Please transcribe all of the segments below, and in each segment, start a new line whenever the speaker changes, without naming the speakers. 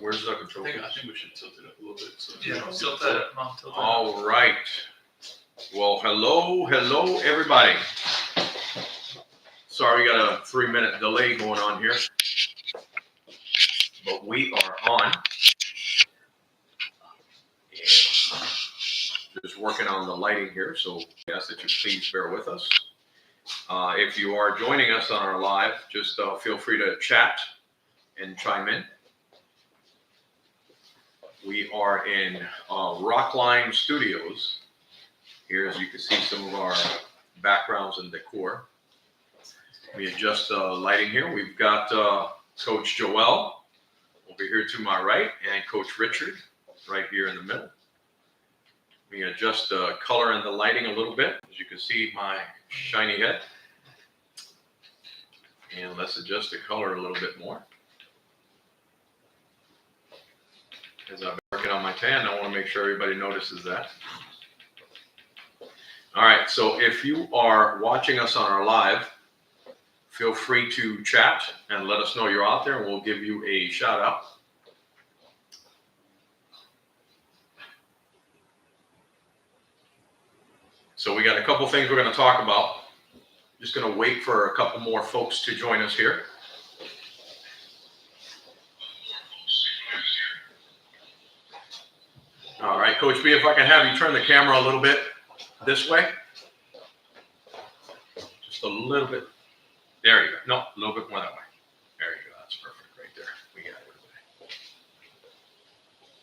Where's the control?
I think we should tilt it up a little bit. So
Yeah, tilt that up, Mom. Tilt that up.
All right. Well, hello, everybody. Sorry, we got a 3-minute delay going on here, but we are on. And just working on the lighting here, so I ask that you please bear with us. If you are joining us on our live, just feel free to chat and chime in. We are in Rockline Studios. Here, as you can see, some of our backgrounds and decor. We adjust the lighting here. We've got Coach Joel over here to my right and Coach Richard right here in the middle. We adjust the color and the lighting a little bit. As you can see, my shiny head. And let's adjust the color a little bit more. As I've been working on my tan, I want to make sure everybody notices that. All right, so if you are watching us on our live, feel free to chat and let us know you're out there, and we'll give you a shout out. So we got a couple things we're going to talk about. Just going to wait for a couple more folks to join us here. All right, Coach B, if I can have you turn the camera a little bit this way. Just a little bit. There you go. No, a little bit more that way. There you go. That's perfect right there. We got it.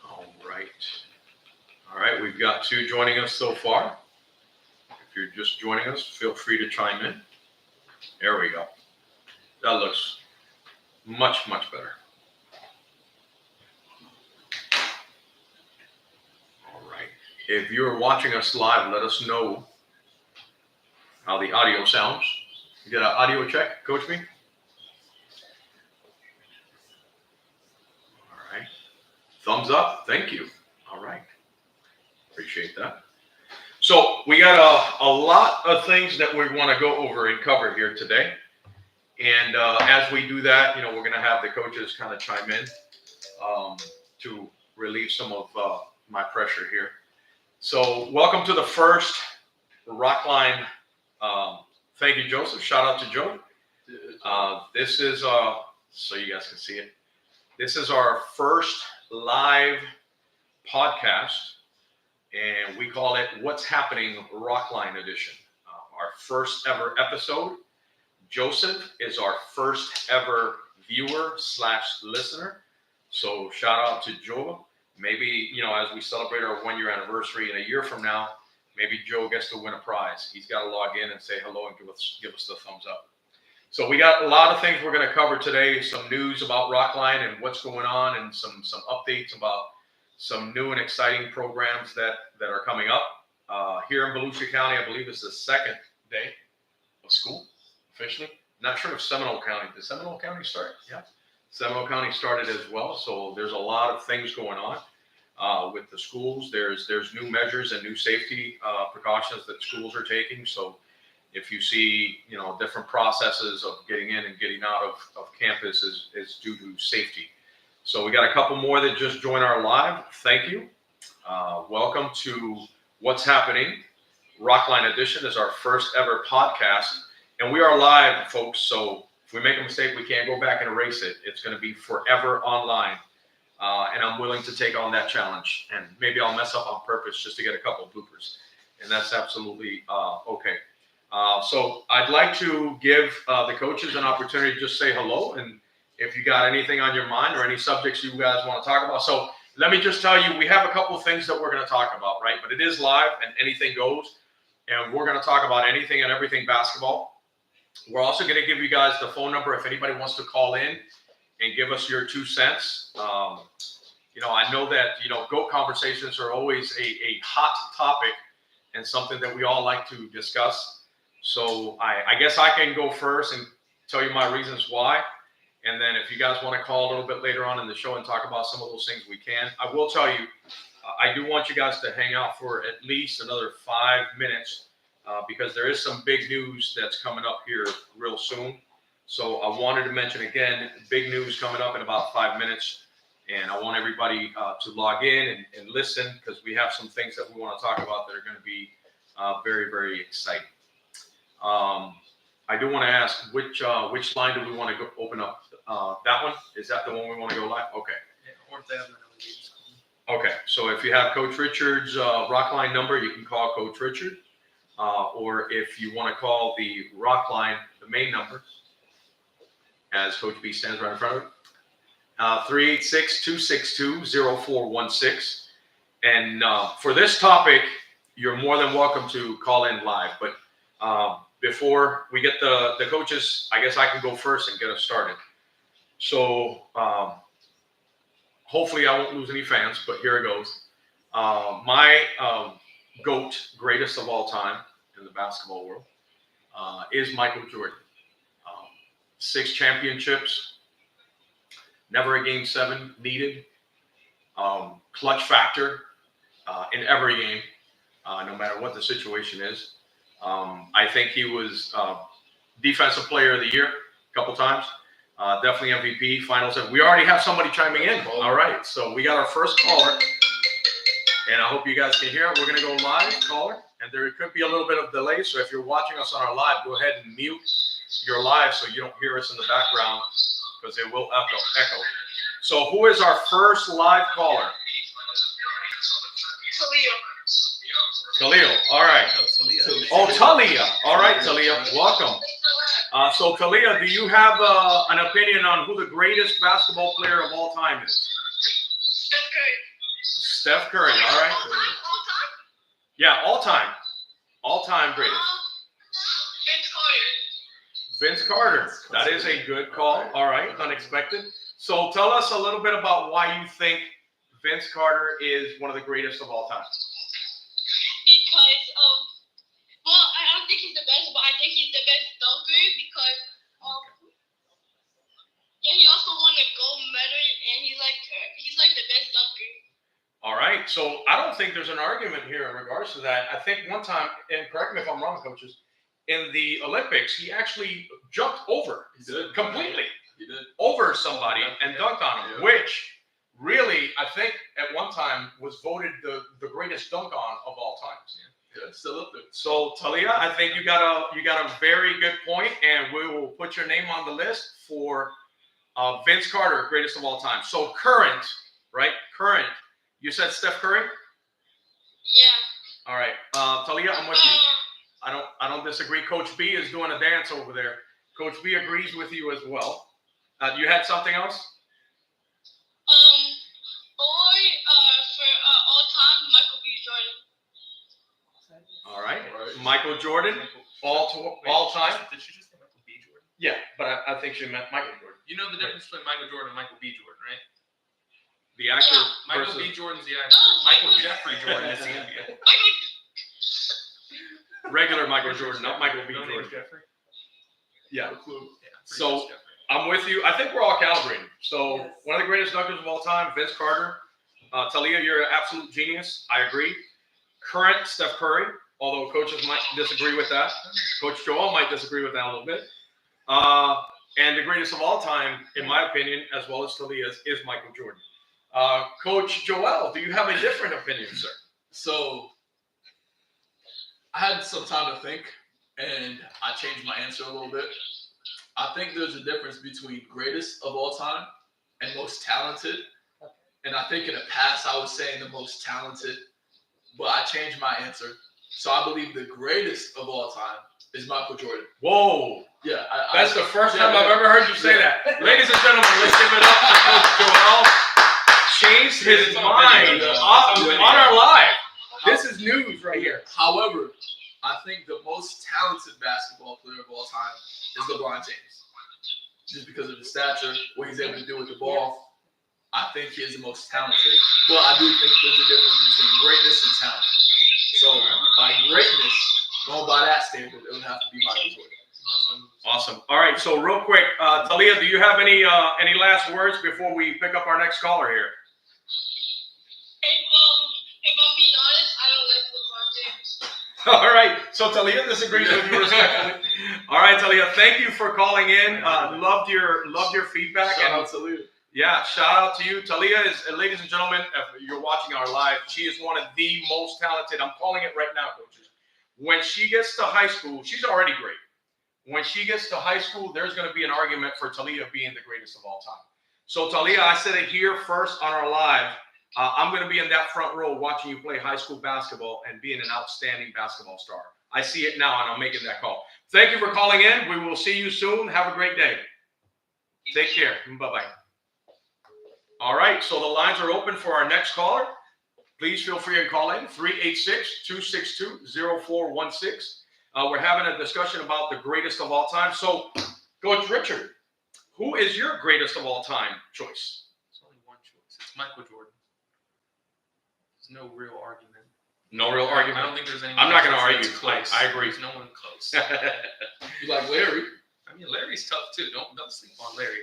All right. All right, we've got 2 joining us so far. If you're just joining us, feel free to chime in. There we go. That looks much better. All right. If you're watching us live, let us know how the audio sounds. You get an audio check, Coach B? All right. Thumbs up. Thank you. All right. Appreciate that. So we got a lot of things that we want to go over and cover here today. And as we do that, we're going to have the coaches kind of chime in to relieve some of my pressure here. So welcome to the first Rockline. Thank you, Joseph. Shout out to Joe. This is, so you guys can see it. This is our first live podcast, and we call it What's Happening Rockline Edition. Our first ever episode. Joseph is our first ever viewer/listener. So shout out to Joe. Maybe, as we celebrate our 1-year anniversary, in a year from now, maybe Joe gets to win a prize. He's got to log in and say hello and give us the thumbs up. So we got a lot of things we're going to cover today. Some news about Rockline and what's going on, and some updates about some new and exciting programs that are coming up. Here in Volusia County, I believe it's the 2nd day of school, officially. Not sure if Seminole County, did Seminole County start? Yeah. Seminole County started as well. So there's a lot of things going on. With the schools, there's new measures and new safety precautions that schools are taking. So if you see, different processes of getting in and getting out of campus is due to safety. So we got a couple more that just joined our live. Thank you. Welcome to What's Happening. Rockline Edition is our first ever podcast. And we are live, folks. So if we make a mistake, we can't go back and erase it. It's going to be forever online. And I'm willing to take on that challenge. And maybe I'll mess up on purpose just to get a couple of bloopers. And that's absolutely okay. So I'd like to give the coaches an opportunity to just say hello. And if you got anything on your mind or any subjects you guys want to talk about. So let me just tell you, we have a couple of things that we're going to talk about, right? But it is live and anything goes. And we're going to talk about anything and everything basketball. We're also going to give you guys the phone number if anybody wants to call in and give us your 2 cents. I know that, GOAT conversations are always a hot topic and something that we all like to discuss. So I guess I can go first and tell you my reasons why. And then if you guys want to call a little bit later on in the show and talk about some of those things, we can. I will tell you, I do want you guys to hang out for at least another 5 minutes because there is some big news that's coming up here real soon. So I wanted to mention again, big news coming up in about 5 minutes. And I want everybody to log in and listen, because we have some things that we want to talk about that are going to be very, very exciting. I do want to ask, which line do we want to open up? That one? Is that the one we want to go live? Okay.
Yeah, or if they have another meeting.
Okay, so if you have Coach Richard's Rockline number, you can call Coach Richard. Or if you want to call the Rockline, the main number, as Coach B stands right in front of it, 386-262-0416. And for this topic, you're more than welcome to call in live. But before we get the coaches, I guess I can go first and get us started. So hopefully I won't lose any fans, but here it goes. My GOAT, greatest of all time in the basketball world, is Michael Jordan. 6 championships, never a game 7 needed, clutch factor in every game, no matter what the situation is. I think he was Defensive Player of the Year a couple times. Definitely MVP, Finals. We already have somebody chiming in. All right, so we got our first caller, and I hope you guys can hear it. We're going to go live, caller, and there could be a little bit of delay. So if you're watching us on our live, go ahead and mute your live so you don't hear us in the background, because it will echo. So who is our first live caller? Khalil. All right. Oh, Talia. All right, Talia. Welcome. So, Talia, do you have an opinion on who the greatest basketball player of all time is? Steph Curry. All right. Yeah, all time. All time greatest. Vince Carter. That is a good call. All right. Unexpected. So, tell us a little bit about why you think Vince Carter is one of the greatest of all time.
Because well, I don't think he's the best, but I think he's the best dunker because yeah, he also won a gold medal, and he's like the best dunker.
All right. So I don't think there's an argument here in regards to that. I think one time, and correct me if I'm wrong, coaches, in the Olympics, he actually jumped over completely.
He did.
Over somebody and dunked on him, which really, I think at one time was voted the greatest dunk on of all times.
Yeah, still up there.
So Talia, I think you got a very good point, and we will put your name on the list for Vince Carter, greatest of all time. So current, right? Current. You said Steph Curry?
Yeah.
All right. Talia, I'm with you. I don't disagree. Coach B is doing a dance over there. Coach B agrees with you as well. You had something else?
For all time, Michael B. Jordan.
All right. Michael Jordan, all time.
Did she just say Michael B. Jordan?
Yeah, but I think she meant Michael Jordan.
You know the difference between Michael Jordan and Michael B. Jordan, right?
The actor
Michael
versus
B. Jordan's the actor.
No,
Michael
Michael-
Jeffrey Jordan is the NBA.
regular Michael Jordan, not Michael B.
No name
Jordan.
Jeffrey?
Yeah.
Yeah, pretty
So-
much Jeffrey.
I'm with you. I think we're all calibrated. So one of the greatest dunkers of all time, Vince Carter. Talia, you're an absolute genius. I agree. Current, Steph Curry, although coaches might disagree with that. Coach Joel might disagree with that a little bit. And the greatest of all time, in my opinion, as well as Talia's, is Michael Jordan. Coach Joel, do you have a different opinion, sir?
So I had some time to think, and I changed my answer a little bit. I think there's a difference between greatest of all time and most talented. And I think in the past I was saying the most talented, but I changed my answer. So I believe the greatest of all time is Michael Jordan.
Whoa.
Yeah.
That's the first time I've ever heard you say that. Ladies and gentlemen, let's give it up to Coach Joel. Changed his mind on our live. This is news right here.
However, I think the most talented basketball player of all time is LeBron James. Just because of his stature, what he's able to do with the ball, I think he is the most talented. But I do think there's a difference between greatness and talent. So by greatness, going by that standard, it would have to be Michael Jordan.
Awesome. All right. So real quick, Talia, do you have any last words before we pick up our next caller here?
If I'm being honest, I don't like LeBron James.
All right. So Talia disagrees with you respectfully. All right, Talia. Thank you for calling in. Loved your feedback.
Shout
And
out to Lou.
Yeah, shout out to you. Talia is, ladies and gentlemen, if you're watching our live, she is one of the most talented. I'm calling it right now, coaches. When she gets to high school, she's already great. When she gets to high school, there's going to be an argument for Talia being the greatest of all time. So, Talia, I said it here first on our live. I'm going to be in that front row watching you play high school basketball and being an outstanding basketball star. I see it now, and I'm making that call. Thank you for calling in. We will see you soon. Have a great day. Take care. Bye-bye. All right, so the lines are open for our next caller. Please feel free to call in, 386-262-0416. We're having a discussion about the greatest of all time. So, Coach Richard, who is your greatest of all time choice?
There's only one choice. It's Michael Jordan. There's no real argument.
No real argument.
I don't think there's any.
I'm not going to argue.
Close.
I agree.
There's no one close.
You like Larry?
I mean, Larry's tough too. Don't sleep on Larry.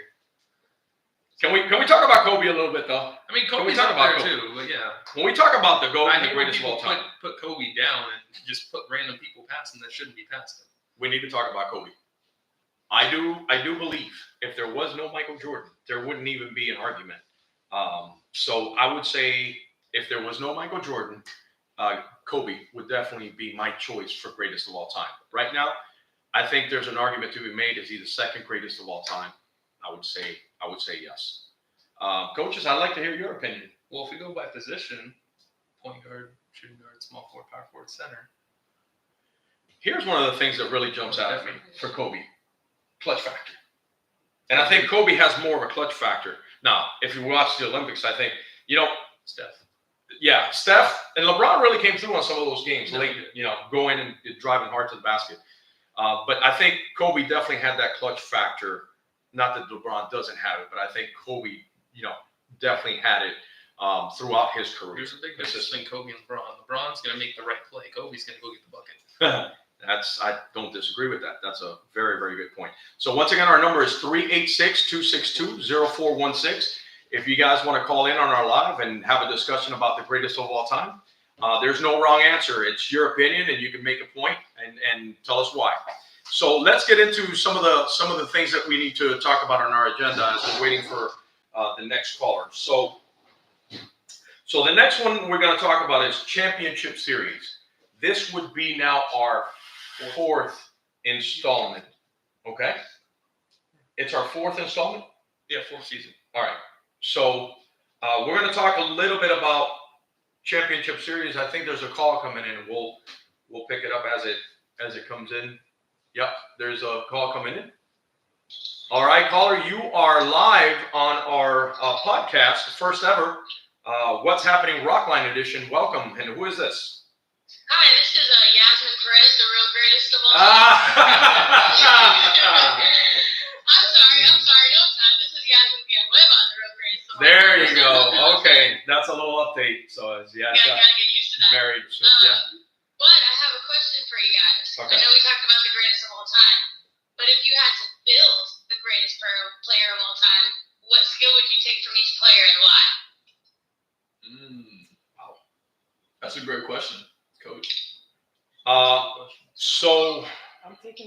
Can we talk about Kobe a little bit though?
I mean,
Can we
Kobe's
talk
up
about
there
Kobe?
too, but yeah.
When we talk about the GOAT
I
and the
hate when
greatest of all
people
time,
put Kobe down and just put random people past him that shouldn't be past him.
we need to talk about Kobe. I do believe if there was no Michael Jordan, there wouldn't even be an argument. So I would say if there was no Michael Jordan, Kobe would definitely be my choice for greatest of all time. Right now, I think there's an argument to be made. Is he the second greatest of all time? I would say yes. Coaches, I'd like to hear your opinion.
Well, if we go by position, point guard, shooting guard, small forward, power forward, center.
Here's one of the things that really jumps out at me for Kobe. Clutch factor. And I think Kobe has more of a clutch factor. Now, if you watch the Olympics, I think,
Steph.
Yeah, Steph and LeBron really came through on some of those games
No,
late,
he did.
going and driving hard to the basket. But I think Kobe definitely had that clutch factor. Not that LeBron doesn't have it, but I think Kobe, definitely had it throughout his career.
Here's the big difference between Kobe and LeBron. LeBron's going to make the right play. Kobe's going to go get the bucket.
I don't disagree with that. That's a very, very good point. So once again, our number is 386-262-0416. If you guys want to call in on our live and have a discussion about the greatest of all time, there's no wrong answer. It's your opinion, and you can make a point and tell us why. So let's get into some of the things that we need to talk about on our agenda as we're waiting for the next caller. So the next one we're going to talk about is Championship Series. This would be now our fourth installment. Okay? It's our fourth installment?
Yeah, fourth season.
All right. So we're going to talk a little bit about Championship Series. I think there's a call coming in. We'll pick it up as it comes in. Yep, there's a call coming in. All right, caller, you are live on our podcast, first ever. What's Happening Rockline edition. Welcome. And who is this?
Hi, this is Yasmin Perez, the real greatest of all. I'm sorry, no time. This is Yasmin Villanueva, the real greatest of all.
There you go. Okay, that's a little update. So
Yeah, gotta get used to that.
married. So, yeah.
But I have a question for you guys.
Okay.
I know we talked about the greatest of all time, but if you had to build the greatest player of all time, what skill would you take from each player and why?
Wow. That's a great question, Coach.
So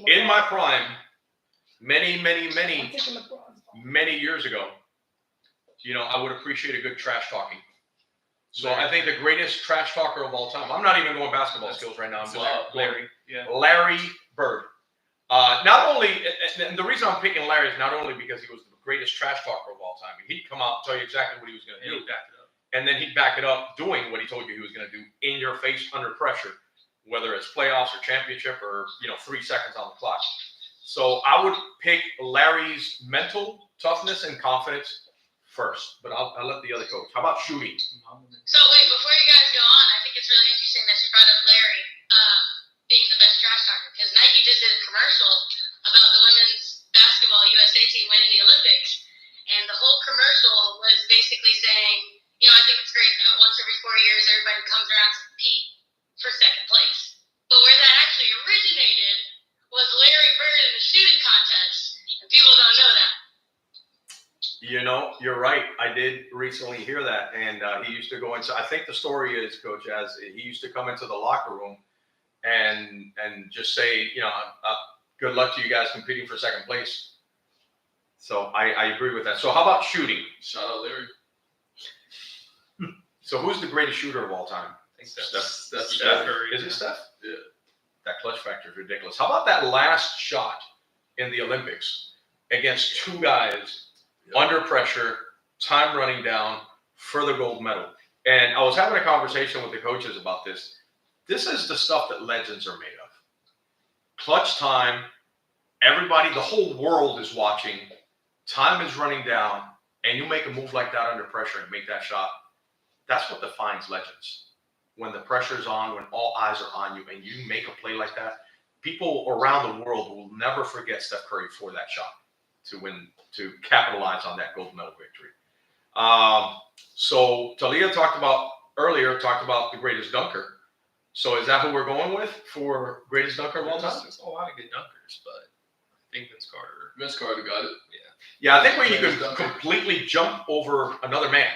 in my prime, many years ago, I would appreciate a good trash talking. So I think the greatest trash talker of all time. I'm not even going basketball skills right now. I'm just going
Larry. Yeah.
Larry Bird. Not only, and the reason I'm picking Larry is not only because he was the greatest trash talker of all time. He'd come out and tell you exactly what he was going to
And
do,
he backed it up.
and then he'd back it up doing what he told you he was going to do in your face under pressure, whether it's playoffs or championship or 3 seconds on the clock. So I would pick Larry's mental toughness and confidence first, but I'll let the other coach. How about shooting?
So wait, before you guys go on, I think it's really interesting that you brought up Larry being the best trash talker, because Nike just did a commercial about the women's basketball USA team winning the Olympics, and the whole commercial was basically saying, I think it's great that once every 4 years everybody comes around to compete for second place. But where that actually originated was Larry Bird in the shooting contest, and people don't know that.
You're right. I did recently hear that, and he used to go into. I think the story is, Coach, as he used to come into the locker room and just say, good luck to you guys competing for second place. So I agree with that. So how about shooting?
Shout out Larry.
So who's the greatest shooter of all time?
I think that's
Steph
Curry.
Is it Steph?
Yeah.
That clutch factor is ridiculous. How about that last shot in the Olympics against two guys under pressure, time running down for the gold medal? And I was having a conversation with the coaches about this. This is the stuff that legends are made of. Clutch time, everybody, the whole world is watching, time is running down, and you make a move like that under pressure and make that shot. That's what defines legends. When the pressure's on, when all eyes are on you, and you make a play like that, people around the world will never forget Steph Curry for that shot to capitalize on that gold medal victory. So Talia talked about the greatest dunker. So is that who we're going with for greatest dunker of all time?
There's a lot of good dunkers, but I think Vince Carter.
Vince Carter got it.
Yeah, I think when you
Greatest
can
dunker.
completely jump over another man.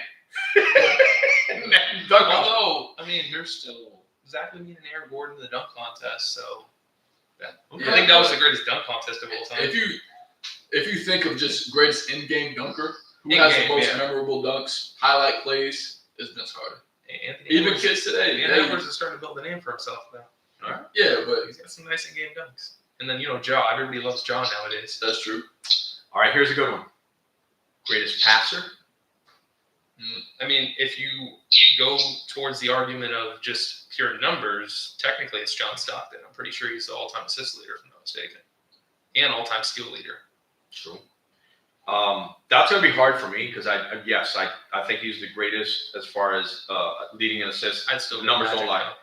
And then dunk off.
Although, I mean, there's still Zach Levine and Aaron Gordon in the dunk contest, so
Yeah,
I think that was the greatest dunk contest of all time.
If you think of just greatest in-game dunker, who has the most memorable dunks, highlight plays, is Vince Carter.
Anthony
Even
Edwards,
kids today.
Anthony Edwards is starting to build a name for himself now.
Yeah, but
He's got some nice in-game dunks. And then, Ja. Everybody loves Ja nowadays.
that's true.
All right, here's a good one. Greatest passer.
I mean, if you go towards the argument of just pure numbers, technically it's John Stockton. I'm pretty sure he's the all-time assist leader, if I'm not mistaken, and all-time steal leader.
True. That's going to be hard for me because I think he's the greatest as far as leading in assists.
I'd still
The
go
numbers
Magic,
don't lie.
though.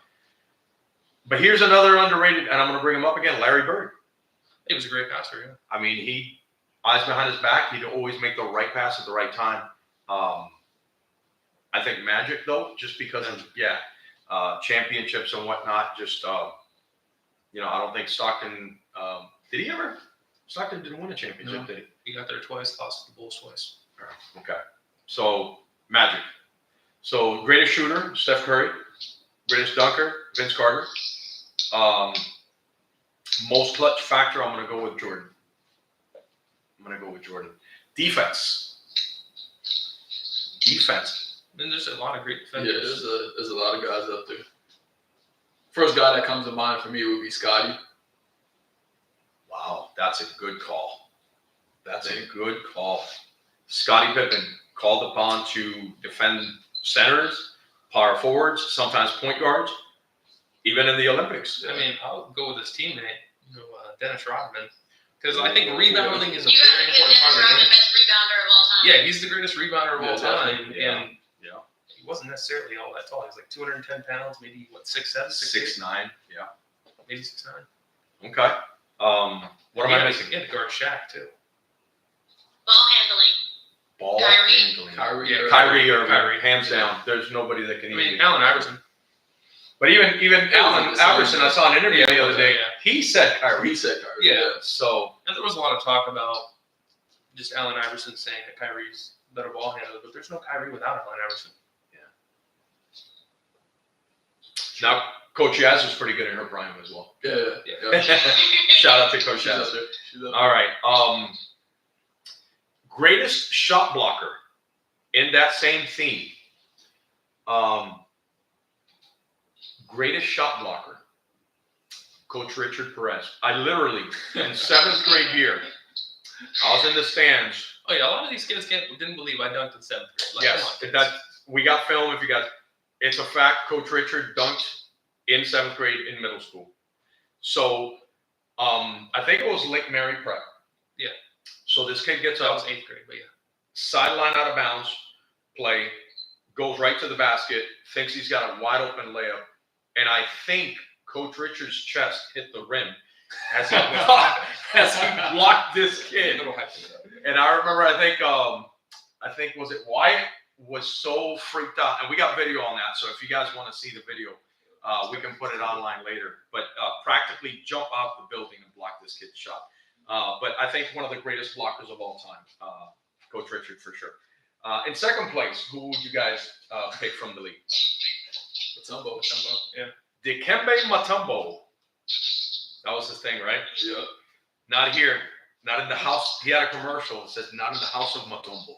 But here's another underrated, and I'm going to bring him up again, Larry Bird.
He was a great passer, yeah.
I mean, he eyes behind his back. He'd always make the right pass at the right time. I think Magic, though, just because of, championships and whatnot, just, I don't think Stockton, did he ever? Stockton didn't win a championship,
No.
did he?
He got there twice, lost to the Bulls twice.
Okay. So, Magic. So, greatest shooter, Steph Curry. Greatest dunker, Vince Carter. Most clutch factor, I'm going to go with Jordan. Defense.
And there's a lot of great
Yeah,
defenders.
there's a lot of guys out there. First guy that comes to mind for me would be Scotty.
Wow, that's a good call. Scottie Pippen, called upon to defend centers, power forwards, sometimes point guards, even in the Olympics.
I mean, I'll go with his teammate, Dennis Rodman, because I think rebounding is a
You got
very
to give
important part
Dennis
of the
Rodman
game.
best rebounder of all time.
Yeah, he's the greatest rebounder of all time,
definitely.
Yeah.
and he wasn't necessarily all that tall. He was like 210 pounds, maybe 6'7", 6'8",
6'9", yeah.
maybe 6'9".
Okay. What am I missing?
He had to guard Shaq too.
Ball handling.
Ball
Kyrie.
handling.
Kyrie.
Kyrie, hands down. There's nobody that can
I mean,
even.
Allen Iverson.
But even Allen Iverson, I saw an interview the other day.
Yeah.
He said Kyrie.
He said Kyrie.
Yeah.
So
And there was a lot of talk about just Allen Iverson saying that Kyrie's a better ball handler, but there's no Kyrie without Allen Iverson.
now Coach Yaz was pretty good in her prime as well.
Yeah.
Shout out to Coach
She's
Yaz.
up there. She's up there.
All right. Greatest shot blocker in that same theme. Greatest shot blocker. Coach Richard Perez. I literally, in 7th grade year, I was in the stands.
Oh yeah, a lot of these kids didn't believe I dunked in 7th grade. Like,
Yes,
come on,
that we got film. If you got, it's a fact. Coach Richard dunked in 7th grade in middle school. So, I think it was Lake Mary Prep.
Yeah.
So this kid gets
that
up,
was 8th grade, but yeah.
sideline out of bounds, play, goes right to the basket, thinks he's got a wide open layup, and I think Coach Richard's chest hit the rim as he blocked this kid.
Little hype to that.
And I remember, I think was it Wyatt was so freaked out, and we got video on that. So if you guys want to see the video, we can put it online later. But practically jump out the building and block this kid's shot. But I think one of the greatest blockers of all time, Coach Richard for sure. In second place, who would you guys pick from the league?
Matumbo.
Yeah.
Dikembe Mutombo. That was his thing, right?
Yeah.
Not here. Not in the house. He had a commercial that says, "Not in the house of Matumbo."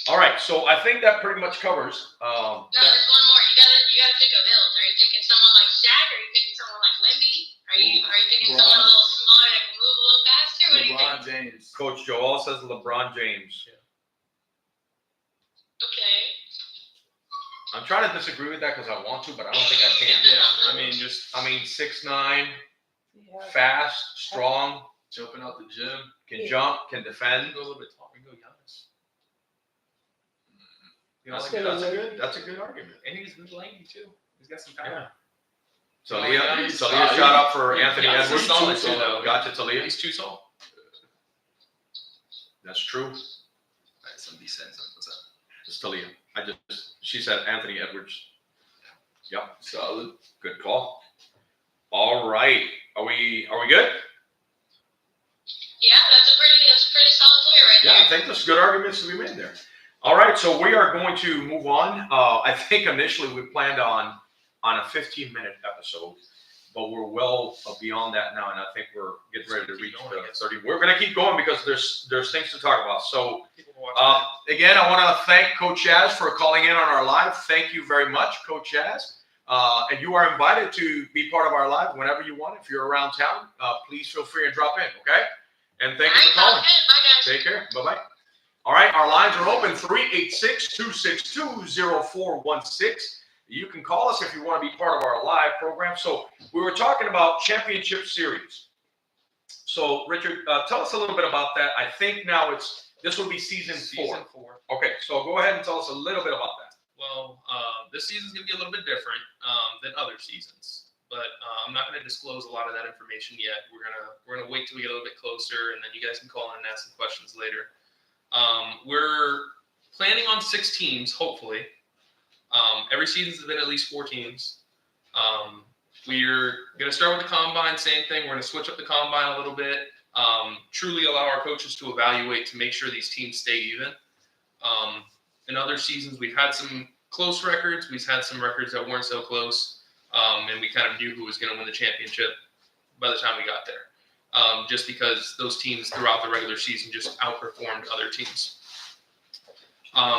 All right, so I think that pretty much covers.
No, there's one more. You gotta pick a village. Are you picking someone like Shaq? Or are you picking someone like Wemby? Are you picking someone a little smaller that can move a little faster? What do you
LeBron
think?
James.
Coach Joel says LeBron James.
Okay.
I'm trying to disagree with that because I want to, but I don't think I can.
Yeah,
I mean, 6'9",
Yeah.
fast, strong,
Jumping out the gym.
can jump, can defend.
go a little bit taller. Go Giannis. You know,
That's,
like,
that's a good argument.
and he's good lanky too. He's got some power.
Yeah.
Yeah,
Talia,
he's
Talia
solid.
shout out for
Yeah,
Anthony
yeah,
Edwards.
he's solid too, though.
Gotcha, Talia.
He's too tall.
That's true.
Alright, somebody said something. What's up?
It's Talia. She said Anthony Edwards. Yep,
Solid.
good call. All right, are we good?
Yeah, that's a pretty solid player right
Yeah,
there.
I think there's good arguments to be made there. All right, so we are going to move on. I think initially we planned on a 15-minute episode, but we're well beyond that now, and I think we're getting ready to reach the 30. We're going to keep going because there's things to talk about. So
People watching
again, I want to thank Coach Chaz for calling in on our live. Thank you very much, Coach Chaz. And you are invited to be part of our live whenever you want. If you're around town, please feel free and drop in, okay? And thank you for
All
calling.
right, bye guys.
Take care. Bye-bye. All right, our lines are open, 386-262-0416. You can call us if you want to be part of our live program. So we were talking about championship series. So, Richard, tell us a little bit about that. I think now this will be season 4.
Season 4.
Okay, so go ahead and tell us a little bit about that.
Well, this season's gonna be a little bit different than other seasons, but I'm not gonna disclose a lot of that information yet. We're gonna wait till we get a little bit closer, and then you guys can call in and ask some questions later. We're planning on 6 teams, hopefully. Every season's been at least 4 teams. We're gonna start with the combine, same thing. We're gonna switch up the combine a little bit. Truly allow our coaches to evaluate to make sure these teams stay even. In other seasons, we've had some close records. We've had some records that weren't so close, and we kind of knew who was going to win the championship by the time we got there, just because those teams throughout the regular season just outperformed other teams.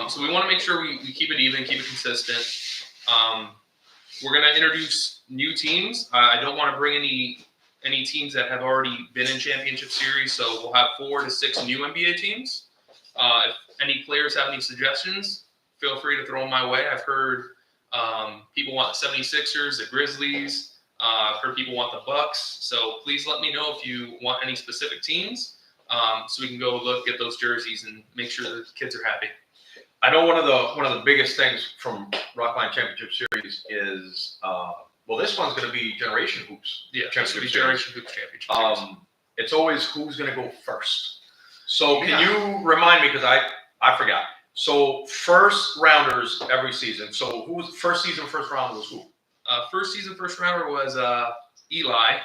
So we want to make sure we keep it even, keep it consistent. We're going to introduce new teams. I don't want to bring any teams that have already been in championship series, so we'll have 4 to 6 new NBA teams. If any players have any suggestions, feel free to throw them my way. I've heard people want the 76ers, the Grizzlies. I've heard people want the Bucks. So please let me know if you want any specific teams, so we can go look at those jerseys and make sure the kids are happy.
I know one of the biggest things from Rockline Championship Series is this one's going to be Generation Hoops.
Yeah, it's going to be Generation Hoops Championship Series.
It's always who's going to go first. So can you remind me, because I forgot. So first rounders every season. So who was first season, first round was who?
First season, first rounder was Eli.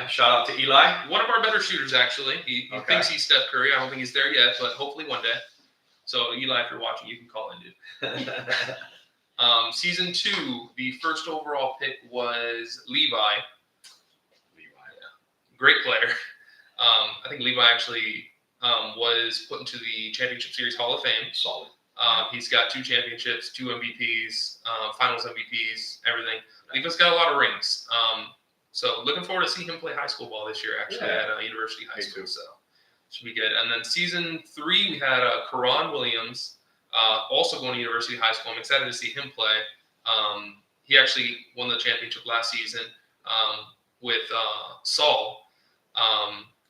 Shout out to Eli.
One of our better shooters, actually. He thinks he's Steph Curry. I don't think he's there yet, but hopefully one day. So Eli, if you're watching, you can call in, dude. Season 2, the first overall pick was Levi. Great player. I think Levi actually was put into the Championship Series Hall of Fame.
Solid.
He's got 2 championships, 2 MVPs, Finals MVPs, everything. Levi's got a lot of rings. So looking forward to seeing him play high school ball this year, actually, at University High School. So should be good. And then season 3, we had Karan Williams, also going to University High School. I'm excited to see him play. He actually won the championship last season with Saul.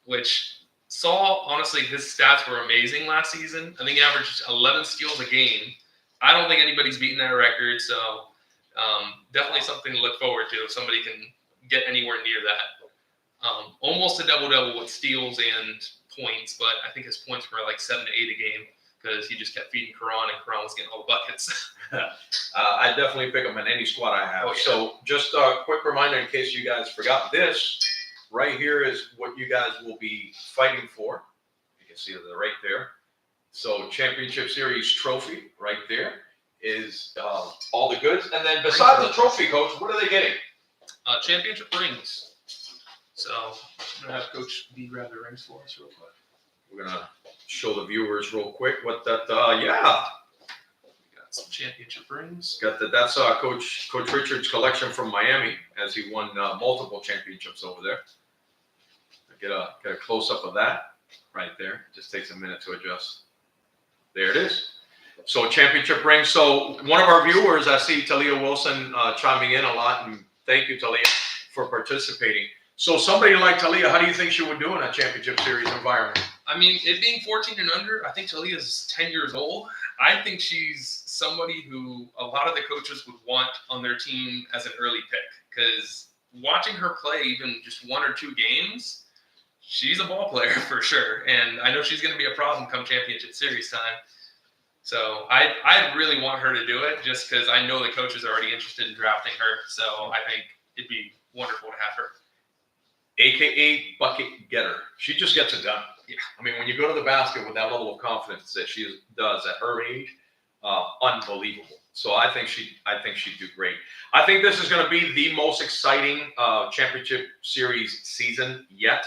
Which Saul, honestly, his stats were amazing last season. I think he averaged 11 steals a game. I don't think anybody's beaten that record, so definitely something to look forward to if somebody can get anywhere near that. Almost a double-double with steals and points, but I think his points were like 7 to 8 a game because he just kept feeding Karan, and Karan was getting all the buckets.
I definitely pick him in any squad I have.
Oh, yeah.
So just a quick reminder in case you guys forgot this. Right here is what you guys will be fighting for. You can see it right there. So Championship Series trophy right there is all the goods. And then besides the trophy, Coach, what are they getting?
Championship rings. So I'm gonna have Coach B grab the rings for us real quick.
We're gonna show the viewers real quick what that. Yeah,
We got some championship rings.
got that. That's Coach Richard's collection from Miami, as he won multiple championships over there. Get a close up of that right there. Just takes a minute to adjust. There it is. So championship ring. So one of our viewers, I see Talia Wilson chiming in a lot, and thank you, Talia, for participating. So somebody like Talia, how do you think she would do in a championship series environment?
I mean, it being 14 and under, I think Talia's 10 years old. I think she's somebody who a lot of the coaches would want on their team as an early pick, because watching her play even just 1 or 2 games, she's a ball player for sure. And I know she's going to be a problem come championship series time. So I really want her to do it just because I know the coaches are already interested in drafting her. So I think it'd be wonderful to have her.
AKA bucket getter. She just gets it done.
Yeah.
I mean, when you go to the basket with that level of confidence that she does at her age, unbelievable. So I think she'd do great. I think this is going to be the most exciting championship series season yet.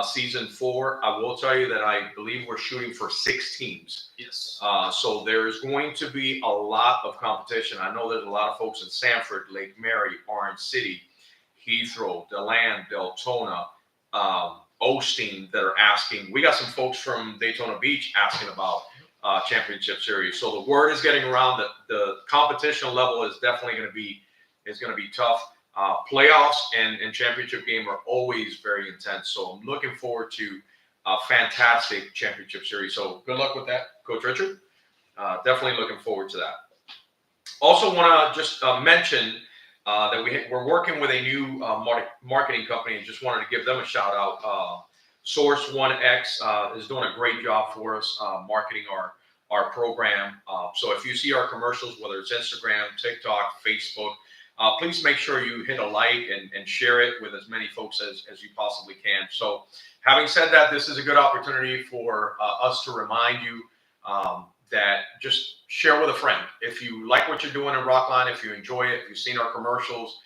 Season 4. I will tell you that I believe we're shooting for 6 teams.
Yes.
So there's going to be a lot of competition. I know there's a lot of folks in Sanford, Lake Mary, Orange City, Heathrow, DeLand, Deltona, Osteen that are asking. We got some folks from Daytona Beach asking about championship series. So the word is getting around that the competition level is definitely going to be tough. Playoffs and championship game are always very intense. So I'm looking forward to a fantastic championship series. So good luck with that, Coach Richard. Definitely looking forward to that. Also want to just mention that we're working with a new marketing company, and just wanted to give them a shout out. Source 1X is doing a great job for us marketing our program. So if you see our commercials, whether it's Instagram, TikTok, Facebook, please make sure you hit a like and share it with as many folks as you possibly can. So having said that, this is a good opportunity for us to remind you that just share with a friend. If you like what you're doing in Rockline, if you enjoy it, if you've seen our commercials,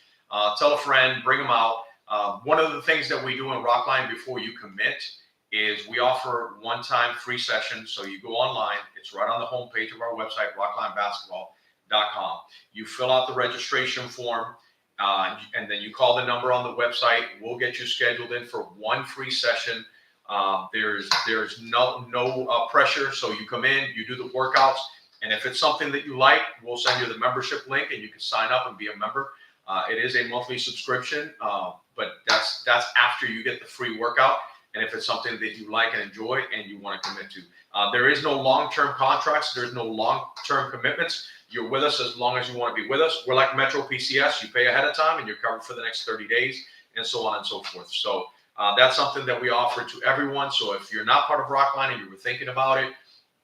tell a friend, bring them out. One of the things that we do in Rockline before you commit is we offer one-time free sessions. So you go online, it's right on the homepage of our website, rocklinebasketball.com. You fill out the registration form, and then you call the number on the website. We'll get you scheduled in for one free session. There's no pressure. So you come in, you do the workouts, and if it's something that you like, we'll send you the membership link, and you can sign up and be a member. It is a monthly subscription, but that's after you get the free workout. And if it's something that you like and enjoy and you want to commit to, there is no long-term contracts. There's no long-term commitments. You're with us as long as you want to be with us. We're like Metro PCS. You pay ahead of time and you're covered for the next 30 days and so on and so forth. So that's something that we offer to everyone. So if you're not part of Rockline and you were thinking about it,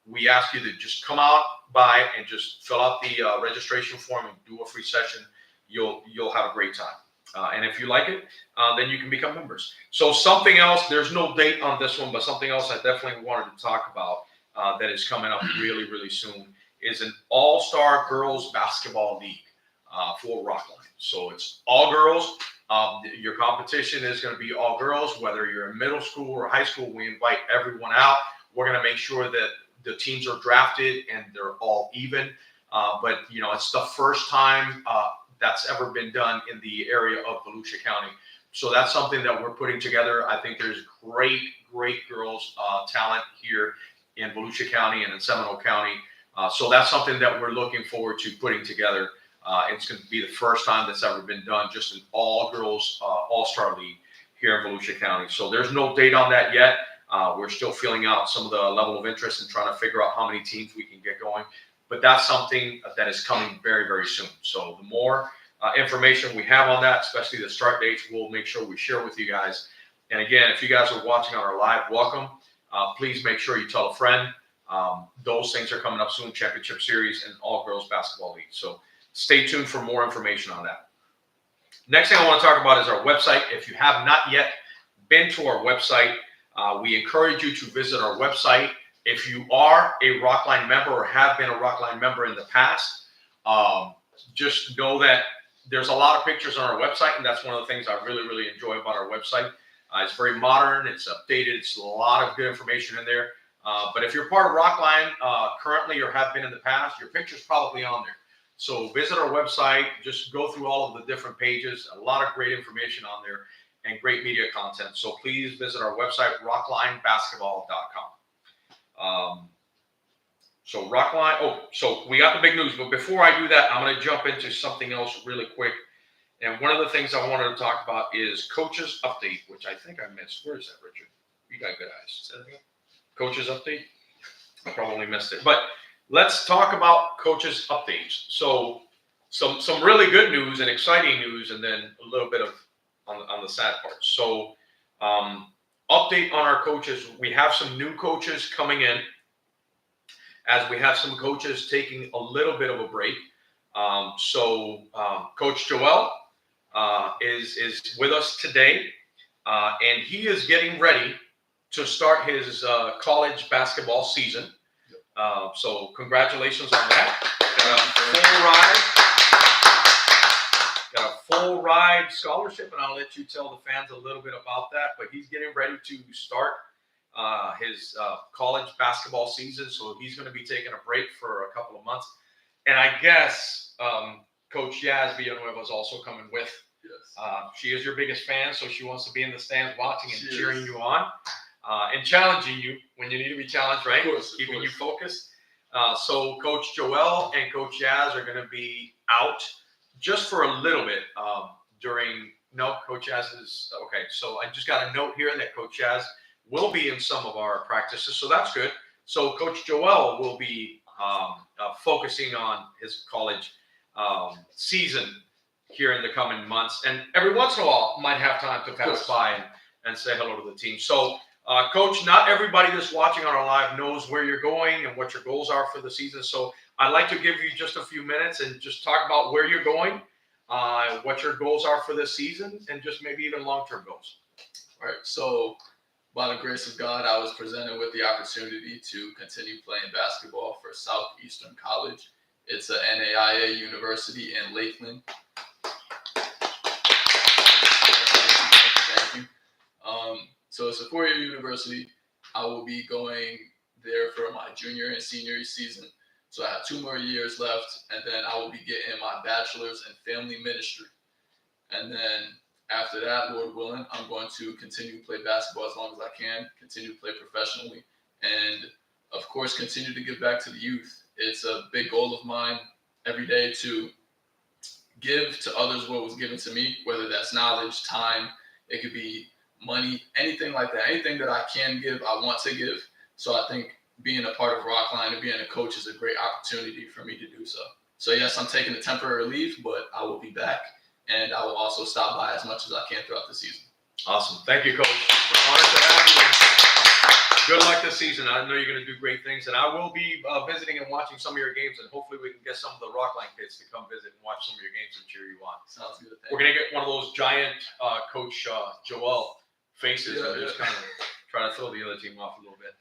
we ask you to just come out by and just fill out the registration form and do a free session. You'll have a great time. And if you like it, then you can become members. So something else, there's no date on this one, but something else I definitely wanted to talk about that is coming up really, really soon is an all-star girls basketball league for Rockline. So it's all girls. Your competition is going to be all girls, whether you're in middle school or high school. We invite everyone out. We're going to make sure that the teams are drafted and they're all even. But, you know, it's the first time that's ever been done in the area of Volusia County. So that's something that we're putting together. I think there's great girls talent here in Volusia County and in Seminole County. So that's something that we're looking forward to putting together. It's going to be the first time that's ever been done, just an all-girls all-star league here in Volusia County. So there's no date on that yet. We're still feeling out some of the level of interest and trying to figure out how many teams we can get going. But that's something that is coming very, very soon. So the more information we have on that, especially the start dates, we'll make sure we share with you guys. And again, if you guys are watching on our live, welcome. Please make sure you tell a friend. Those things are coming up soon, Championship Series and All-Girls Basketball League. So stay tuned for more information on that. Next thing I want to talk about is our website. If you have not yet been to our website, we encourage you to visit our website. If you are a Rockline member or have been a Rockline member in the past, just know that there's a lot of pictures on our website, and that's one of the things I really, really enjoy about our website. It's very modern. It's updated. It's a lot of good information in there. But if you're part of Rockline currently or have been in the past, your picture's probably on there. So visit our website. Just go through all of the different pages. A lot of great information on there and great media content. So please visit our website, rocklinebasketball.com. So Rockline, so we got the big news, but before I do that, I'm going to jump into something else really quick. And one of the things I wanted to talk about is coaches update, which I think I missed. Where is that, Richard? You got good eyes. Coaches update? I probably missed it. But let's talk about coaches updates. So some really good news and exciting news, and then a little bit of on the sad part. So update on our coaches. We have some new coaches coming in, as we have some coaches taking a little bit of a break. Coach Joel is with us today, and he is getting ready to start his college basketball season. So congratulations on that. Got a full ride scholarship, and I'll let you tell the fans a little bit about that. But he's getting ready to start his college basketball season, so he's going to be taking a break for a couple of months. And I guess Coach Yaz Villanueva is also coming with.
Yes.
She is your biggest fan, so she wants to be in the stands watching and cheering you on and challenging you when you need to be challenged, right?
Of course.
Keeping you focused. So Coach Joel and Coach Yaz are going to be out just for a little bit Coach Yaz is okay. So I just got a note here that Coach Yaz will be in some of our practices, so that's good. So Coach Joel will be focusing on his college season here in the coming months, and every once in a while might have time to pass by and say hello to the team. So Coach, not everybody that's watching on our live knows where you're going and what your goals are for the season. So I'd like to give you just a few minutes and just talk about where you're going, what your goals are for this season, and just maybe even long-term goals.
All right. So by the grace of God, I was presented with the opportunity to continue playing basketball for Southeastern College. It's an NAIA university in Lakeland. Thank you. So it's a 4-year university. I will be going there for my junior and senior season. So I have 2 more years left, and then I will be getting my bachelor's in family ministry. And then after that, Lord willing, I'm going to continue to play basketball as long as I can, continue to play professionally, and of course, continue to give back to the youth. It's a big goal of mine every day to give to others what was given to me, whether that's knowledge, time, it could be money, anything like that. Anything that I can give, I want to give. So I think being a part of Rockline and being a coach is a great opportunity for me to do so. So yes, I'm taking a temporary leave, but I will be back, and I will also stop by as much as I can throughout the season.
Awesome. Thank you, Coach. We're honored to have you. Good luck this season. I know you're going to do great things, and I will be visiting and watching some of your games, and hopefully we can get some of the Rockline kids to come visit and watch some of your games and cheer you on.
Sounds good.
We're going to get one of those giant Coach Joel faces and just kind of try to throw the other team off a little bit.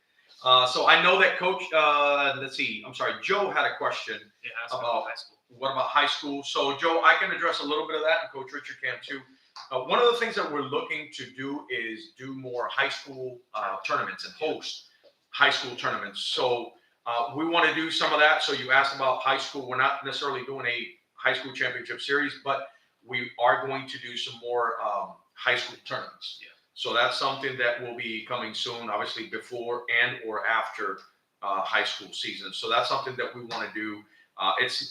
So I know that Coach, Joe had a question about
high school.
What about high school? So Joe, I can address a little bit of that, and Coach Richard can too. One of the things that we're looking to do is do more high school tournaments and host high school tournaments. So we want to do some of that. So you asked about high school. We're not necessarily doing a high school championship series, but we are going to do some more high school tournaments.
Yeah.
So that's something that will be coming soon, obviously before and or after high school season. So that's something that we want to do.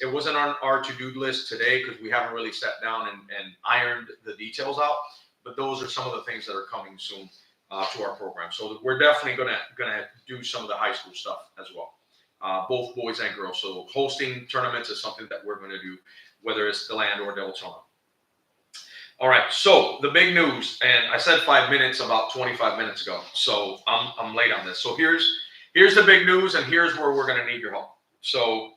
It wasn't on our to-do list today because we haven't really sat down and ironed the details out. But those are some of the things that are coming soon to our program. So we're definitely gonna do some of the high school stuff as well, both boys and girls. So hosting tournaments is something that we're going to do, whether it's DeLand or Deltona. All right, so the big news, and I said 5 minutes about 25 minutes ago, so I'm late on this. So here's the big news, and here's where we're going to need your help. So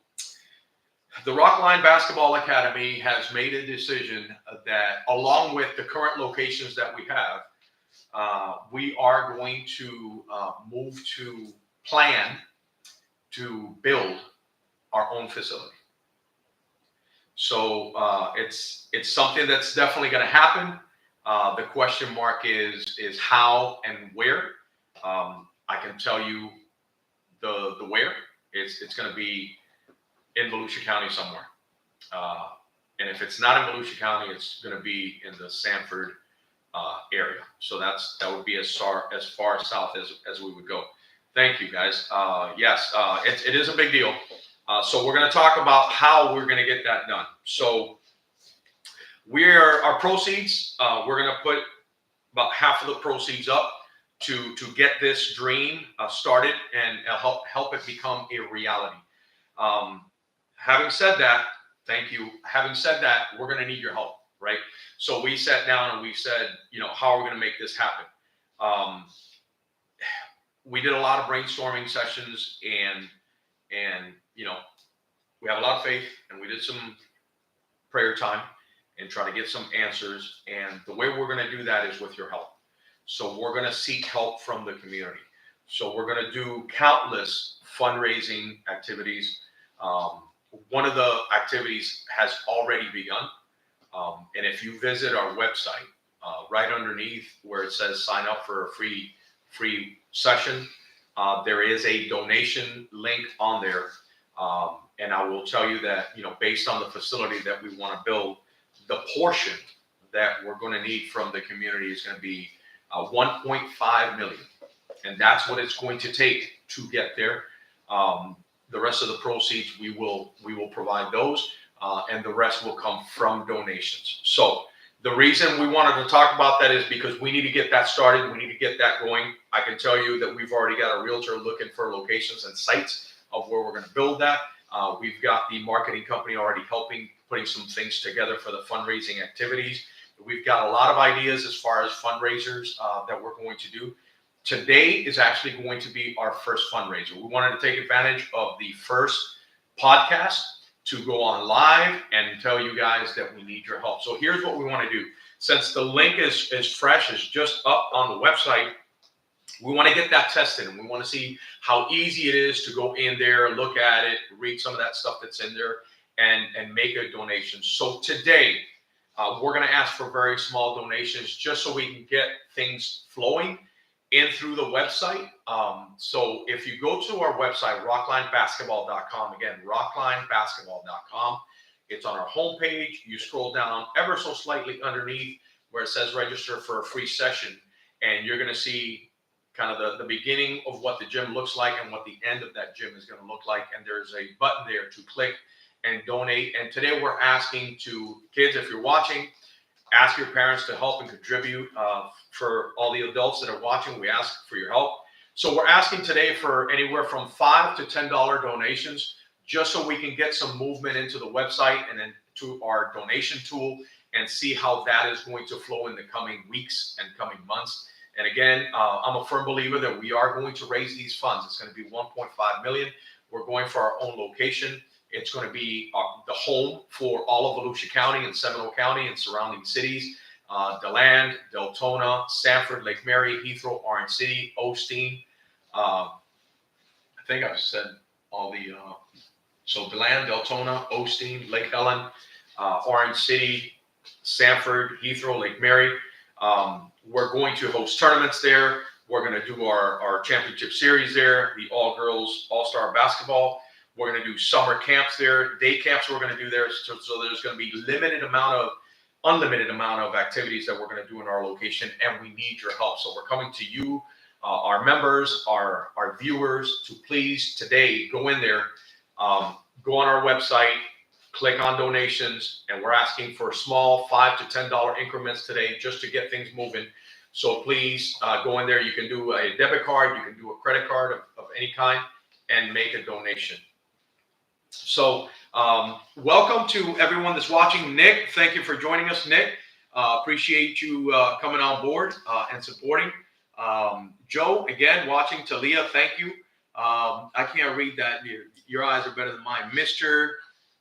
the Rockline Basketball Academy has made a decision that, along with the current locations that we have, we are going to move to plan to build our own facility. So it's something that's definitely going to happen. The question mark is how and where. I can tell you the where. It's going to be in Volusia County somewhere. And if it's not in Volusia County, it's going to be in the Sanford area. So that would be as far south as we would go. Thank you, guys. Yes, it is a big deal. So we're going to talk about how we're going to get that done. So our proceeds, we're going to put about half of the proceeds up to get this dream started and help it become a reality. Having said that, thank you. Having said that, we're going to need your help, right? So we sat down and we said, how are we going to make this happen? We did a lot of brainstorming sessions and we have a lot of faith, and we did some prayer time and try to get some answers. And the way we're going to do that is with your help. So we're going to seek help from the community. So we're going to do countless fundraising activities. One of the activities has already begun. And if you visit our website, right underneath where it says sign up for a free session, there is a donation link on there. And I will tell you that, based on the facility that we want to build, the portion that we're going to need from the community is going to be 1.5 million. And that's what it's going to take to get there. The rest of the proceeds, we will provide those, and the rest will come from donations. So the reason we wanted to talk about that is because we need to get that started. We need to get that going. I can tell you that we've already got a realtor looking for locations and sites of where we're going to build that. We've got the marketing company already helping, putting some things together for the fundraising activities. We've got a lot of ideas as far as fundraisers that we're going to do. Today is actually going to be our first fundraiser. We wanted to take advantage of the first podcast to go on live and tell you guys that we need your help. So here's what we want to do. Since the link is fresh, is just up on the website, we want to get that tested, and we want to see how easy it is to go in there, look at it, read some of that stuff that's in there, and make a donation. So today, we're going to ask for very small donations just so we can get things flowing in through the website. So if you go to our website, rocklinebasketball.com, again, rocklinebasketball.com, it's on our homepage. You scroll down ever so slightly underneath where it says register for a free session, and you're going to see kind of the beginning of what the gym looks like and what the end of that gym is going to look like. And there's a button there to click and donate. And today we're asking to kids, if you're watching, ask your parents to help and contribute. For all the adults that are watching, we ask for your help. So we're asking today for anywhere from $5 to $10 donations, just so we can get some movement into the website and then to our donation tool and see how that is going to flow in the coming weeks and coming months. And again, I'm a firm believer that we are going to raise these funds. It's going to be 1.5 million. We're going for our own location. It's going to be the home for all of Volusia County and Seminole County and surrounding cities. DeLand, Deltona, Sanford, Lake Mary, Heathrow, Orange City, Osteen. I think I've said all the, so DeLand, Deltona, Osteen, Lake Helen, Orange City, Sanford, Heathrow, Lake Mary. We're going to host tournaments there. We're going to do our championship series there, the all-girls all-star basketball. We're going to do summer camps there, day camps we're going to do there. So there's going to be unlimited amount of activities that we're going to do in our location, and we need your help. So we're coming to you, our members, our viewers, to please today go in there, go on our website, click on donations, and we're asking for small $5 to $10 increments today just to get things moving. So please go in there. You can do a debit card, you can do a credit card of any kind, and make a donation. So welcome to everyone that's watching. Nick, thank you for joining us, Nick. Appreciate you coming on board and supporting. Joe, again, watching. Talia, thank you. I can't read that. Your eyes are better than mine. Mr.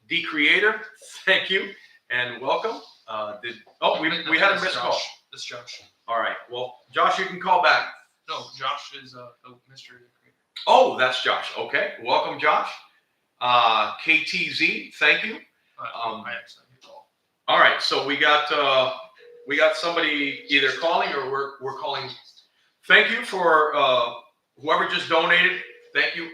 D Creator, thank you and welcome. We had a missed call.
This is Josh.
All right. Well, Josh, you can call back.
No, Josh is the mystery creator.
Oh, that's Josh. Okay. Welcome, Josh. KTZ, thank you.
I accidentally called.
All right. So we got We got somebody either calling or we're calling. Thank you for whoever just donated. Thank you.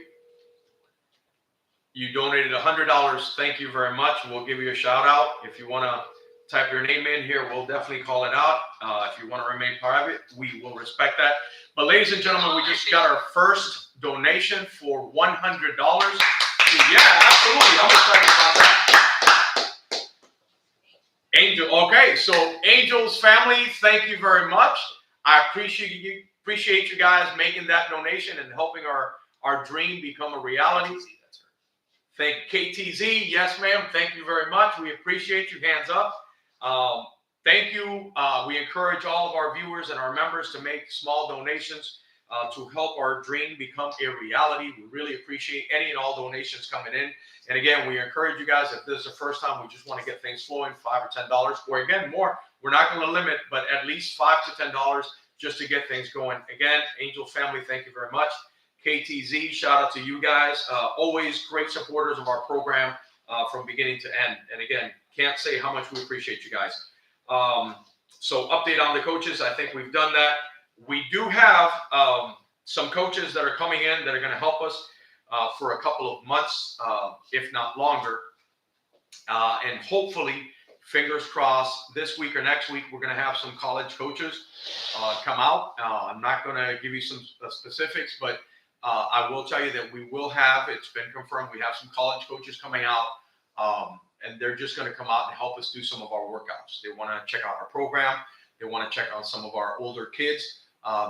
You donated $100. Thank you very much. We'll give you a shout out. If you want to type your name in here, we'll definitely call it out. If you want to remain private, we will respect that. But ladies and gentlemen, we just got our first donation for $100. Yeah, absolutely. I'm excited about that. Angel. Okay, so Angel's family, thank you very much. I appreciate you guys making that donation and helping our dream become a reality. Thank KTZ. Yes, ma'am. Thank you very much. We appreciate you. Hands up. Thank you. We encourage all of our viewers and our members to make small donations to help our dream become a reality. We really appreciate any and all donations coming in. And again, we encourage you guys, if this is the first time, we just want to get things flowing, $5 or $10, or again, more. We're not going to limit, but at least $5 to $10 just to get things going. Again, Angel family, thank you very much. KTZ, shout out to you guys. Always great supporters of our program from beginning to end. And again, can't say how much we appreciate you guys. So update on the coaches. I think we've done that. We do have some coaches that are coming in that are going to help us for a couple of months, if not longer. And hopefully, fingers crossed, this week or next week, we're going to have some college coaches come out. I'm not going to give you some specifics, but I will tell you that we will have, it's been confirmed, we have some college coaches coming out, and they're just going to come out and help us do some of our workouts. They want to check out our program. They want to check out some of our older kids.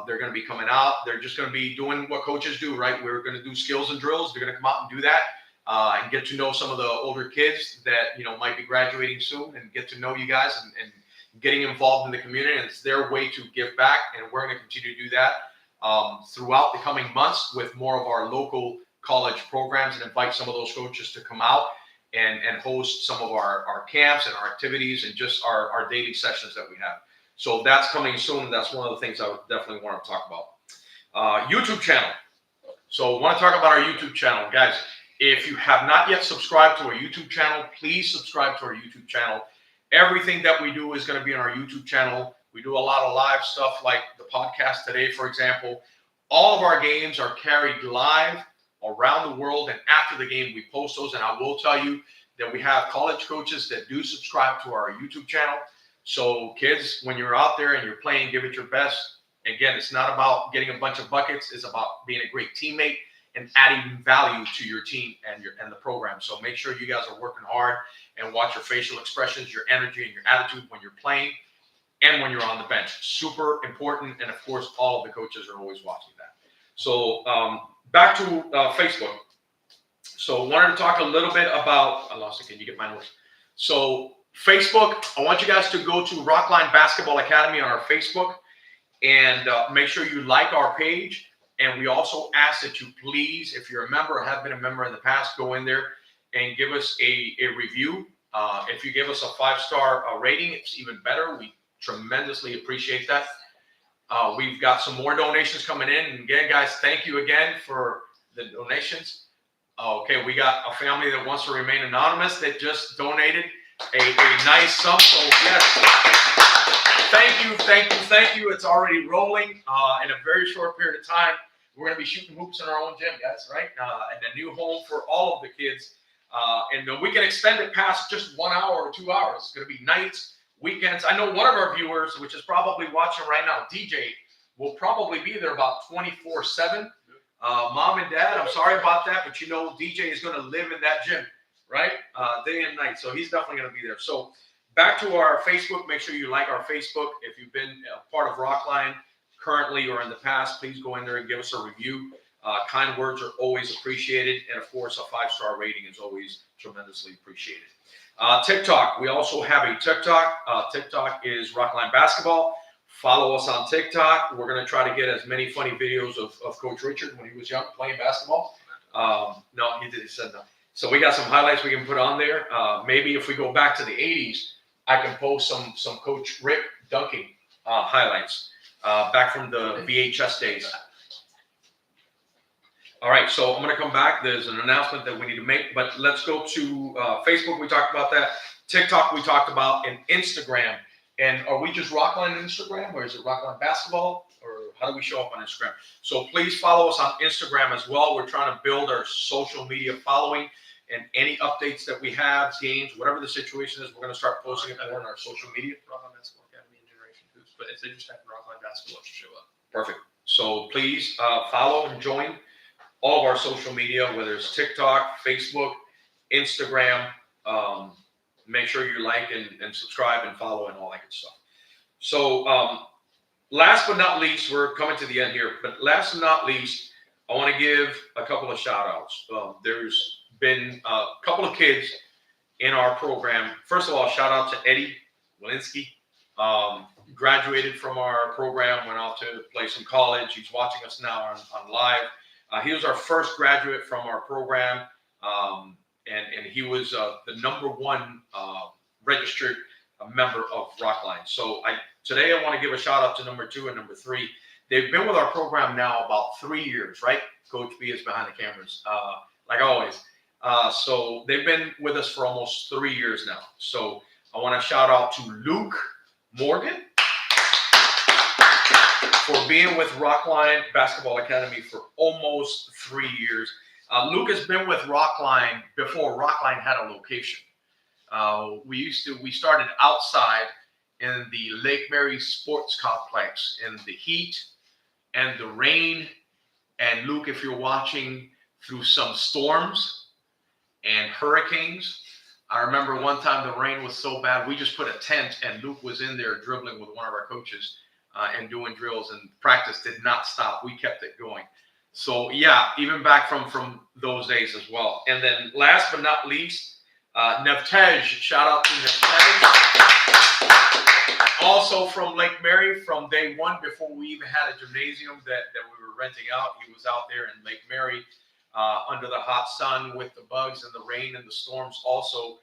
They're going to be coming out. They're just going to be doing what coaches do, right? We're going to do skills and drills. They're going to come out and do that and get to know some of the older kids that, you know, might be graduating soon and get to know you guys and getting involved in the community. And it's their way to give back, and we're going to continue to do that throughout the coming months with more of our local college programs and invite some of those coaches to come out and host some of our camps and our activities and just our daily sessions that we have. So that's coming soon. That's one of the things I would definitely want to talk about. YouTube channel. So I want to talk about our YouTube channel. Guys, if you have not yet subscribed to our YouTube channel, please subscribe to our YouTube channel. Everything that we do is going to be on our YouTube channel. We do a lot of live stuff like the podcast today, for example. All of our games are carried live around the world, and after the game, we post those. And I will tell you that we have college coaches that do subscribe to our YouTube channel. So kids, when you're out there and you're playing, give it your best. Again, it's not about getting a bunch of buckets. It's about being a great teammate and adding value to your team and the program. So make sure you guys are working hard and watch your facial expressions, your energy, and your attitude when you're playing and when you're on the bench. Super important. And of course, all of the coaches are always watching that. So back to Facebook. So wanted to talk a little bit about, I lost it. Can you get my notes? So Facebook, I want you guys to go to Rockline Basketball Academy on our Facebook and make sure you like our page. And we also ask that you please, if you're a member or have been a member in the past, go in there and give us a review. If you give us a 5-star rating, it's even better. We tremendously appreciate that. We've got some more donations coming in. And again, guys, thank you again for the donations. Okay, we got a family that wants to remain anonymous that just donated a nice sum. So yes, thank you. It's already rolling in a very short period of time. We're going to be shooting hoops in our own gym, guys, right? And a new home for all of the kids. And we can extend it past just 1 hour or 2 hours. It's going to be nights, weekends. I know one of our viewers, which is probably watching right now, DJ, will probably be there about 24/7. Mom and Dad, I'm sorry about that, but you know DJ is going to live in that gym, right? Day and night. So he's definitely going to be there. So back to our Facebook. Make sure you like our Facebook. If you've been a part of Rockline currently or in the past, please go in there and give us a review. Kind words are always appreciated. And of course, a 5-star rating is always tremendously appreciated. TikTok. We also have a TikTok. TikTok is Rockline Basketball. Follow us on TikTok. We're going to try to get as many funny videos of Coach Richard when he was young playing basketball. No, he did. He said no. So we got some highlights we can put on there. Maybe if we go back to the 80s, I can post some Coach Rick dunking highlights back from the VHS days. All right, so I'm going to come back. There's an announcement that we need to make, but let's go to Facebook. We talked about that. TikTok we talked about, and Instagram. And are we just Rockline on Instagram, or is it Rockline Basketball, or how do we show up on Instagram? So please follow us on Instagram as well. We're trying to build our social media following, and any updates that we have, games, whatever the situation is, we're going to start posting it more on our social media.
Rockline Basketball Academy and Generation Hoops. But if they just type in Rockline Basketball, it should show up.
Perfect. So please follow and join all of our social media, whether it's TikTok, Facebook, Instagram. Make sure you like and subscribe and follow and all that good stuff. So last but not least, we're coming to the end here, but last but not least, I want to give a couple of shout outs. There's been a couple of kids in our program. First of all, shout out to Eddie Walensky. Graduated from our program, went off to play some college. He's watching us now on live. He was our first graduate from our program, and he was the number one registered member of Rockline. So today I want to give a shout out to number 2 and number 3. They've been with our program now about 3 years, right? Coach B is behind the cameras, like always. So they've been with us for almost 3 years now. So I want to shout out to Luke Morgan for being with Rockline Basketball Academy for almost 3 years. Luke has been with Rockline before Rockline had a location. We started outside in the Lake Mary Sports Complex in the heat and the rain. And Luke, if you're watching, through some storms and hurricanes. I remember one time the rain was so bad, we just put a tent and Luke was in there dribbling with one of our coaches and doing drills, and practice did not stop. We kept it going. So yeah, even back from those days as well. And then last but not least, Nevtej, shout out to Nevtej. Also from Lake Mary from day one, before we even had a gymnasium that we were renting out. He was out there in Lake Mary under the hot sun with the bugs and the rain and the storms, also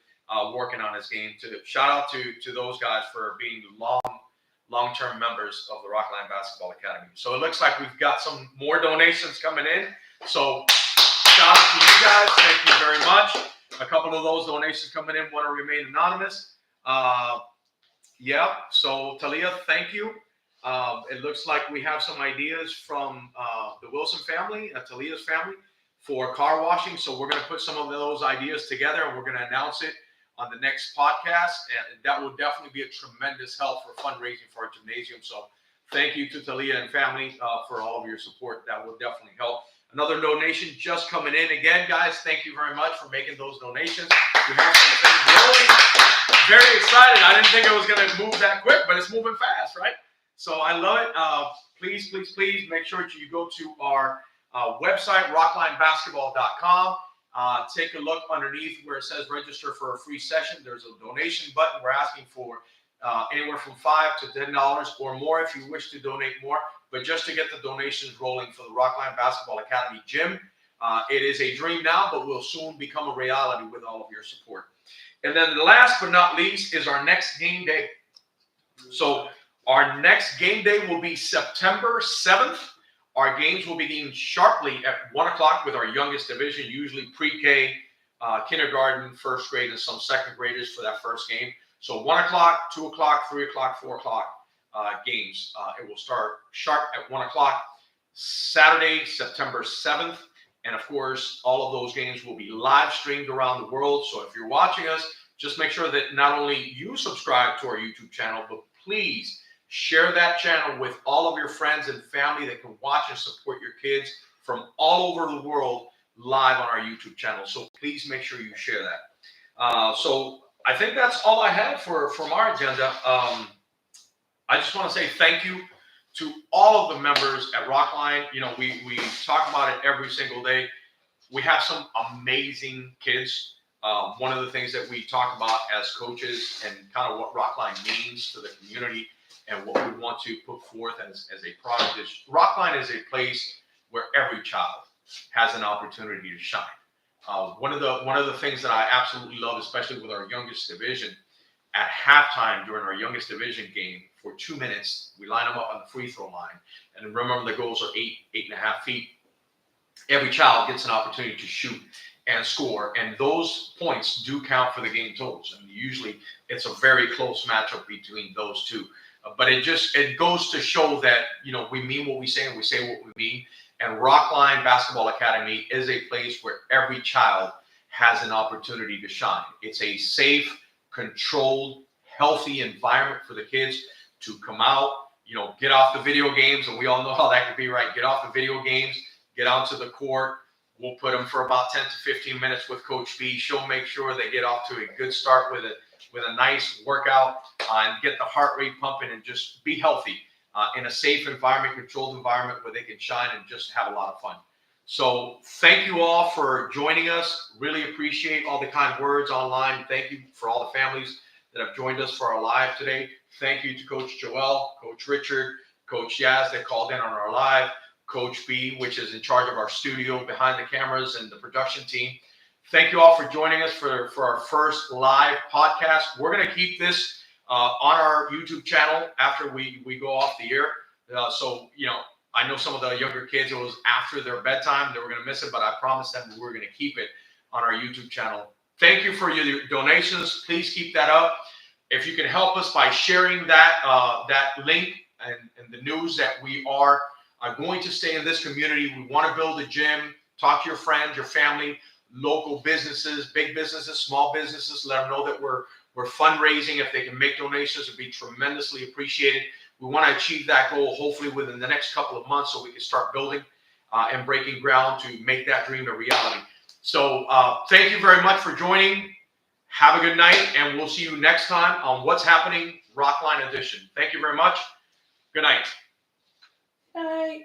working on his game. Shout out to those guys for being long-term members of the Rockline Basketball Academy. So it looks like we've got some more donations coming in. So shout out to you guys. Thank you very much. A couple of those donations coming in want to remain anonymous. So Talia, thank you. It looks like we have some ideas from the Wilson family, Talia's family, for car washing. So we're going to put some of those ideas together, and we're going to announce it on the next podcast. And that will definitely be a tremendous help for fundraising for our gymnasium. So thank you to Talia and family for all of your support. That will definitely help. Another donation just coming in. Again, guys, thank you very much for making those donations. We have some things rolling. Very excited. I didn't think it was going to move that quick, but it's moving fast, right? So I love it. Please make sure that you go to our website, rocklinebasketball.com. Take a look underneath where it says register for a free session. There's a donation button. We're asking for anywhere from $5 to $10 or more if you wish to donate more. But just to get the donations rolling for the Rockline Basketball Academy gym, it is a dream now, but will soon become a reality with all of your support. And then the last but not least is our next game day. So our next game day will be September 7th. Our games will begin sharply at 1 o'clock with our youngest division, usually pre-K, kindergarten, first grade, and some second graders for that first game. So 1 o'clock, 2 o'clock, 3 o'clock, 4 o'clock games. It will start sharp at 1 o'clock, Saturday, September 7th. And of course, all of those games will be live streamed around the world. So if you're watching us, just make sure that not only you subscribe to our YouTube channel, but please share that channel with all of your friends and family that can watch and support your kids from all over the world live on our YouTube channel. So please make sure you share that. So I think that's all I have from our agenda. I just want to say thank you to all of the members at Rockline. You know, we talk about it every single day. We have some amazing kids. One of the things that we talk about as coaches and kind of what Rockline means to the community and what we want to put forth as a product is Rockline is a place where every child has an opportunity to shine. One of the things that I absolutely love, especially with our youngest division, at halftime during our youngest division game, for 2 minutes, we line them up on the free throw line. And remember, the goals are 8.5 feet. Every child gets an opportunity to shoot. and score, and those points do count for the game totals. And usually it's a very close matchup between those two. But it goes to show that, we mean what we say and we say what we mean. And Rockline Basketball Academy is a place where every child has an opportunity to shine. It's a safe, controlled, healthy environment for the kids to come out, get off the video games. And we all know how that can be, right? Get off the video games, get out to the court. We'll put them for about 10 to 15 minutes with Coach B. She'll make sure they get off to a good start with a nice workout and get the heart rate pumping and just be healthy in a safe environment, controlled environment where they can shine and just have a lot of fun. So thank you all for joining us. Really appreciate all the kind words online. Thank you for all the families that have joined us for our live today. Thank you to Coach Joel, Coach Richard, Coach Yaz that called in on our live. Coach B, which is in charge of our studio behind the cameras and the production team. Thank you all for joining us for our first live podcast. We're going to keep this on our YouTube channel after we go off the air. So, I know some of the younger kids, it was after their bedtime. They were going to miss it, but I promised them we were going to keep it on our YouTube channel. Thank you for your donations. Please keep that up. If you can help us by sharing that link and the news that we are going to stay in this community. We want to build a gym. Talk to your friends, your family, local businesses, big businesses, small businesses. Let them know that we're fundraising. If they can make donations, it'd be tremendously appreciated. We want to achieve that goal hopefully within the next couple of months so we can start building and breaking ground to make that dream a reality. So thank you very much for joining. Have a good night, and we'll see you next time on What's Happening Rockline Edition. Thank you very much. Good night.
Bye.